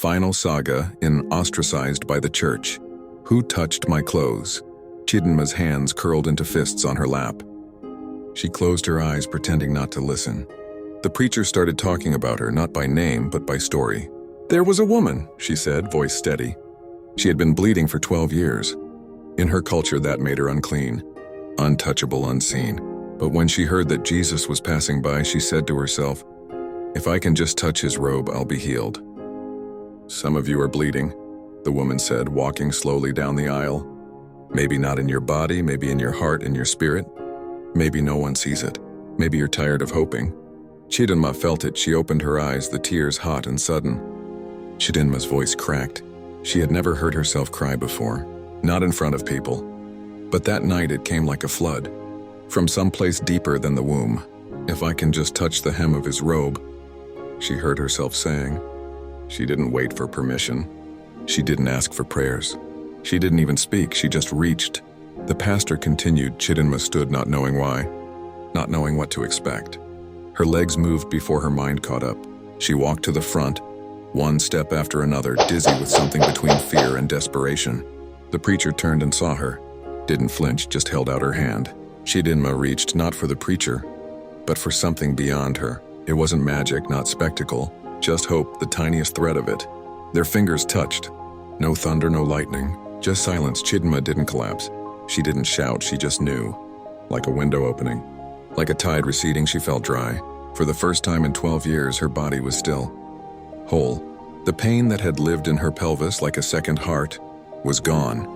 final saga in Ostracized by the Church. Who touched my clothes? Chidinma's hands curled into fists on her lap. She closed her eyes, pretending not to listen. The preacher started talking about her, not by name, but by story. "There was a woman," she said, voice steady. She had been bleeding for 12 years. In her culture, that made her unclean, untouchable, unseen. But when she heard that Jesus was passing by, she said to herself, "If I can just touch his robe, I'll be healed." "Some of you are bleeding," the woman said, walking slowly down the aisle. "Maybe not in your body, maybe in your heart and your spirit. Maybe no one sees it. Maybe you're tired of hoping." Chidinma felt it. She opened her eyes, the tears hot and sudden. Chidinma's voice cracked. She had never heard herself cry before, not in front of people. But that night it came like a flood, from someplace deeper than the womb. "If I can just touch the hem of his robe," she heard herself saying. She didn't wait for permission. She didn't ask for prayers. She didn't even speak, she just reached. The pastor continued. Chidinma stood, not knowing why, not knowing what to expect. Her legs moved before her mind caught up. She walked to the front, one step after another, dizzy with something between fear and desperation. The preacher turned and saw her, didn't flinch, just held out her hand. Chidinma reached, not for the preacher, but for something beyond her. It wasn't magic, not spectacle, just hope, the tiniest thread of it. Their fingers touched. No thunder, no lightning, just silence. Chidinma didn't collapse. She didn't shout, she just knew. Like a window opening. Like a tide receding, she felt dry. For the first time in 12 years, her body was still. Whole. The pain that had lived in her pelvis like a second heart was gone.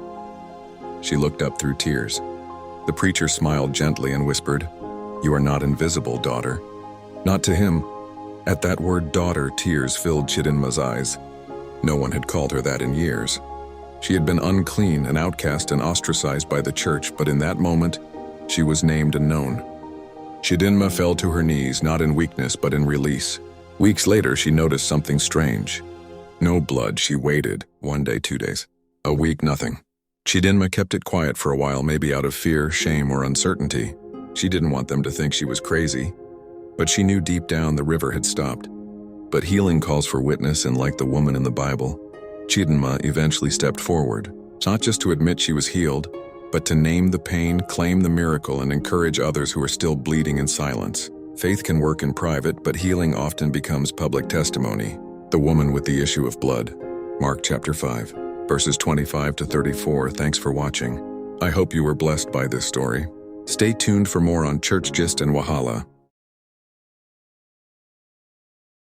She looked up through tears. The preacher smiled gently and whispered, "You are not invisible, daughter." Not to him. At that word daughter, tears filled Chidinma's eyes. No one had called her that in years. She had been unclean, an outcast, and ostracized by the church, but in that moment, she was named and known. Chidinma fell to her knees, not in weakness, but in release. Weeks later, she noticed something strange. No blood. She waited. 1 day, 2 days. A week, nothing. Chidinma kept it quiet for a while, maybe out of fear, shame, or uncertainty. She didn't want them to think she was crazy. But she knew deep down the river had stopped. But healing calls for witness, and like the woman in the Bible, Chidinma eventually stepped forward, not just to admit she was healed, but to name the pain, claim the miracle, and encourage others who are still bleeding in silence. Faith can work in private, but healing often becomes public testimony. The woman with the issue of blood. Mark chapter 5, verses 25 to 34. Thanks for watching. I hope you were blessed by this story. Stay tuned for more on Church Gist and Wahala.